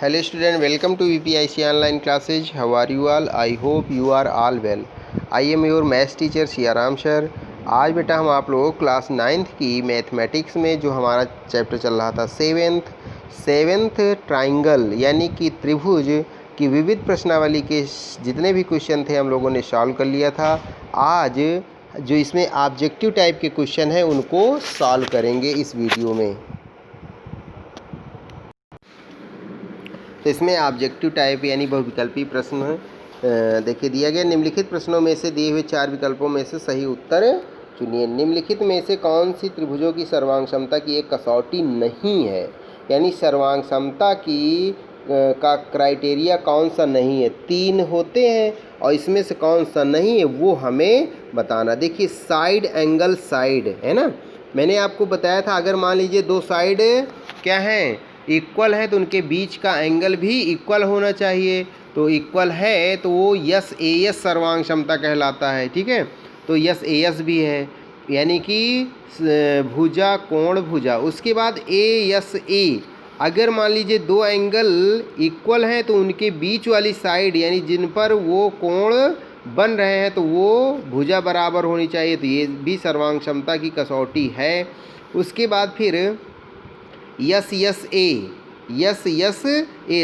Hello student, welcome to VPIC online classes. How are you all? I hope you are all well. I am your maths teacher Siyaram sir. आज बेटा हम आप लोग class 9th की mathematics में जो हमारा चैप्टर चल रहा था सेवेंथ ट्राइंगल यानी कि त्रिभुज की विविध प्रश्नावली के जितने भी क्वेश्चन थे हम लोगों ने सॉल्व कर लिया था। आज जो इसमें ऑब्जेक्टिव टाइप के क्वेश्चन हैं उनको सॉल्व करेंगे इस वीडियो में। तो इसमें ऑब्जेक्टिव टाइप यानी बहुविकल्पी प्रश्न देखिए दिया गया। निम्नलिखित प्रश्नों में से दिए हुए 4 विकल्पों में से सही उत्तर चुनिए। निम्नलिखित में से कौन सी त्रिभुजों की सर्वांग क्षमता की एक कसौटी नहीं है, यानी सर्वांग क्षमता की का क्राइटेरिया कौन सा नहीं है। 3 होते हैं और इसमें से कौन सा नहीं है वो हमें बताना। देखिए साइड एंगल साइड है ना, मैंने आपको बताया था अगर मान लीजिए दो साइड क्या हैं इक्वल है तो उनके बीच का एंगल भी इक्वल होना चाहिए। तो इक्वल है तो वो यस ए एस सर्वांग क्षमता कहलाता है। ठीक है, तो यस ए एस भी है यानी कि भुजा कोण भुजा। उसके बाद ए यस ए, अगर मान लीजिए दो एंगल इक्वल हैं तो उनके बीच वाली साइड यानी जिन पर वो कोण बन रहे हैं तो वो भुजा बराबर होनी चाहिए। तो ये भी सर्वांग क्षमता की कसौटी है। उसके बाद फिर यस यस ए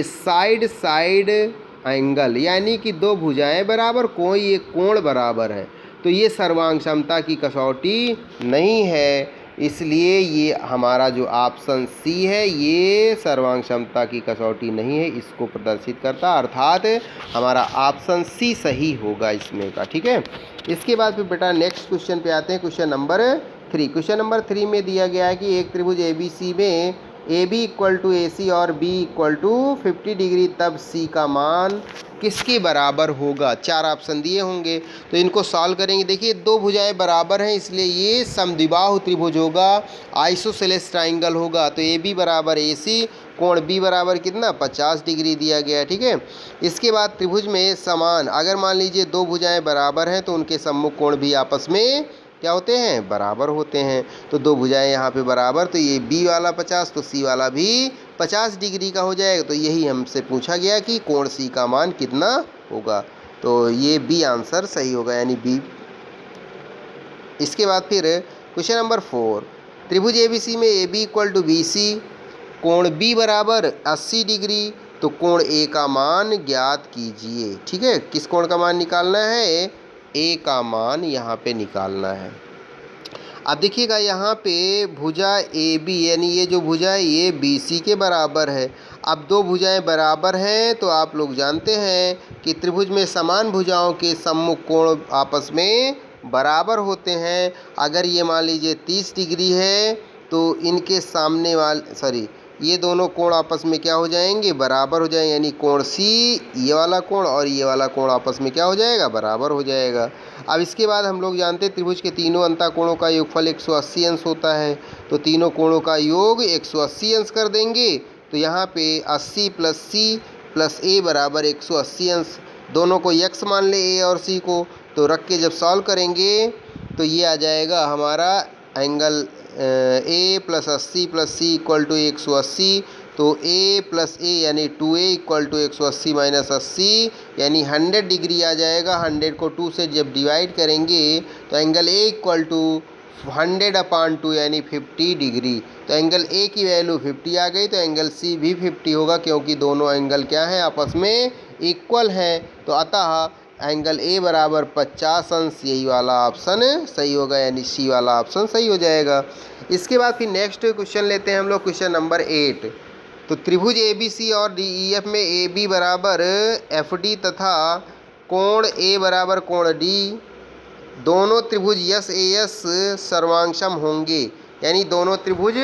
साइड साइड एंगल यानी कि दो भुजाएं बराबर कोई एक कोण बराबर है, तो ये सर्वांग क्षमता की कसौटी नहीं है। इसलिए ये हमारा जो ऑप्शन सी है ये सर्वांग क्षमता की कसौटी नहीं है, इसको प्रदर्शित करता, अर्थात हमारा ऑप्शन सी सही होगा इसमें का। ठीक है, इसके बाद फिर बेटा नेक्स्ट क्वेश्चन पे आते हैं। Question number 3। क्वेश्चन नंबर 3 में दिया गया है कि एक त्रिभुज ABC में AB इक्वल टू AC और B इक्वल टू 50 डिग्री, तब C का मान किसके बराबर होगा। 4 ऑप्शन दिए होंगे तो इनको सॉल्व करेंगे। देखिए दो भुजाएं बराबर हैं इसलिए ये समद्विबाहु त्रिभुज होगा, आइसोसेलेस ट्राइंगल होगा। तो AB बराबर AC, कोण B बराबर कितना 50 डिग्री दिया गया है। ठीक है, इसके बाद त्रिभुज में समान, अगर मान लीजिए दो भुजाएं बराबर हैं तो उनके सम्मुख कोण भी आपस में क्या होते हैं बराबर होते हैं। तो दो भुजाएं यहाँ पे बराबर, तो ये B वाला 50 तो C वाला भी 50 डिग्री का हो जाएगा। तो यही हमसे पूछा गया कि कोण C का मान कितना होगा, तो ये B आंसर सही होगा यानी B। इसके बाद फिर क्वेश्चन नंबर 4। त्रिभुज ABC में AB इक्वल टू BC, कोण B बराबर 80 डिग्री, तो कोण A का मान ज्ञात कीजिए। ठीक है, किस कोण का मान निकालना है, A का मान यहाँ पे निकालना है। अब देखिएगा यहाँ पे भुजा AB यानी ये जो भुजा है ये BC के बराबर है। अब दो भुजाएं बराबर हैं तो आप लोग जानते हैं कि त्रिभुज में समान भुजाओं के सम्मुख कोण आपस में बराबर होते हैं। अगर ये मान लीजिए 30 डिग्री है तो इनके सामने वाले ये दोनों कोण आपस में क्या हो जाएंगे बराबर हो जाएंगे, यानी कोण C ये वाला कोण और ये वाला कोण आपस में क्या हो जाएगा बराबर हो जाएगा। अब इसके बाद हम लोग जानते हैं त्रिभुज के तीनों अंतःकोणों का योगफल 180 अंश होता है, तो तीनों कोणों का योग 180 अंश कर देंगे। तो यहाँ पे 80 प्लस C प्लस A बराबर 180 अंश, दोनों को x मान ले A और C को, तो रख के जब सॉल्व करेंगे तो ये आ जाएगा हमारा angle A plus 80 plus C equal to 180। तो A प्लस A यानी 2A इक्वल टू 180 माइनस 80 यानी 100 डिग्री आ जाएगा। 100 को 2 से जब डिवाइड करेंगे तो एंगल A इक्वल टू 100/2 यानी 50 डिग्री। तो एंगल A की वैल्यू 50 आ गई, तो एंगल C भी 50 होगा क्योंकि दोनों एंगल क्या हैं आपस में इक्वल हैं। तो अतः एंगल A बराबर 50 अंश, यही वाला ऑप्शन सही होगा यानी C वाला ऑप्शन सही हो जाएगा। इसके बाद फिर नेक्स्ट क्वेश्चन लेते हैं हम लोग, क्वेश्चन नंबर 8। तो त्रिभुज ABC और DEF में AB बराबर FD तथा कोण A बराबर कोण D, दोनों त्रिभुज यस AS सर्वांगसम होंगे, यानी दोनों त्रिभुज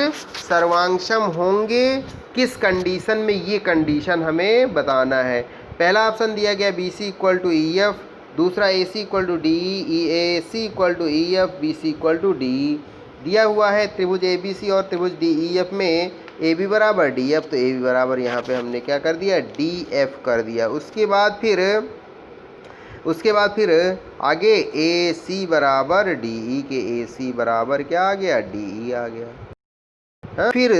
सर्वांगसम होंगे किस कंडीशन में, ये कंडीशन हमें बताना है। पहला ऑप्शन दिया गया BC इक्वल टू EF, दूसरा AC equal to DE, AC equal to EF, BC equal to DE। दिया हुआ है त्रिभुज ABC और त्रिभुज DEF में AB बराबर DF, तो AB बराबर यहाँ पे हमने क्या कर दिया DF कर दिया। उसके बाद फिर आगे AC बराबर DE के AC बराबर क्या आ गया DE आ गया। हाँ? फिर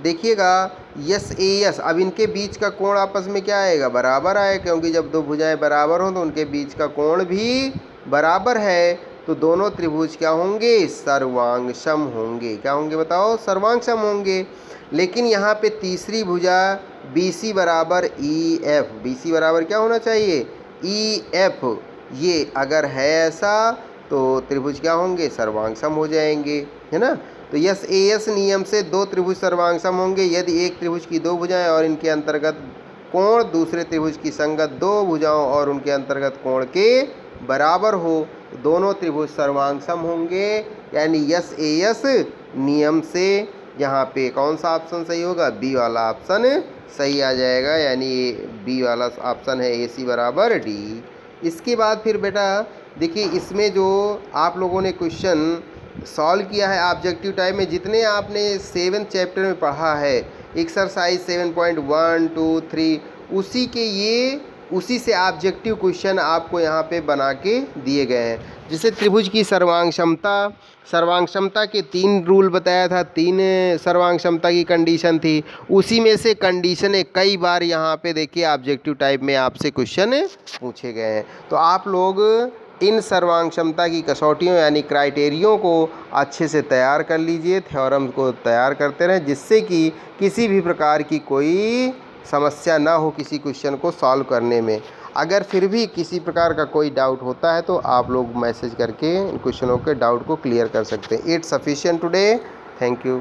देखिएगा यस ए यस, अब इनके बीच का कोण आपस में क्या आएगा, बराबर आए, क्योंकि जब दो भुजाएं बराबर हों तो उनके बीच का कोण भी बराबर है, तो दोनों त्रिभुज क्या होंगे, सर्वांगसम होंगे। क्या होंगे बताओ, सर्वांगसम होंगे। लेकिन यहाँ पे तीसरी भुजा BC बराबर EF, BC बराबर क्या होना चाहिए, EF, ये अगर है ऐसा तो त्रिभुज क्या होंगे, सर्वांगसम हो जाएंगे, है ना। तो यस ए एस नियम से दो त्रिभुज सर्वांगसम होंगे यदि एक त्रिभुज की दो भुजाएं और इनके अंतर्गत कोण दूसरे त्रिभुज की संगत दो भुजाओं और उनके अंतर्गत कोण के बराबर हो, दोनों त्रिभुज सर्वांगसम होंगे। यानी यस ए एस नियम से यहाँ पे कौन सा ऑप्शन सही होगा, बी वाला ऑप्शन सही आ जाएगा, यानी बी वाला ऑप्शन है AC बराबर D। इसके बाद फिर बेटा देखिए, इसमें जो आप लोगों ने क्वेश्चन सॉल्व किया है ऑब्जेक्टिव टाइप में, जितने आपने 7th चैप्टर में पढ़ा है, एक्सरसाइज 7.1, 2, 3, उसी से ऑब्जेक्टिव क्वेश्चन आपको यहाँ पे बना के दिए गए हैं। जैसे त्रिभुज की सर्वांग क्षमता के 3 रूल बताया था, 3 सर्वांग क्षमता की कंडीशन थी, उसी में से कंडीशन कई बार यहाँ पे देखिए ऑब्जेक्टिव टाइप में आपसे क्वेश्चन पूछे गए हैं। तो आप लोग इन सर्वांग क्षमता की कसौटियों यानी क्राइटेरियों को अच्छे से तैयार कर लीजिए, थ्योरम को तैयार करते रहें, जिससे कि किसी भी प्रकार की कोई समस्या ना हो किसी क्वेश्चन को सॉल्व करने में। अगर फिर भी किसी प्रकार का कोई डाउट होता है तो आप लोग मैसेज करके इन क्वेश्चनों के डाउट को क्लियर कर सकते हैं। It's sufficient today, thank you.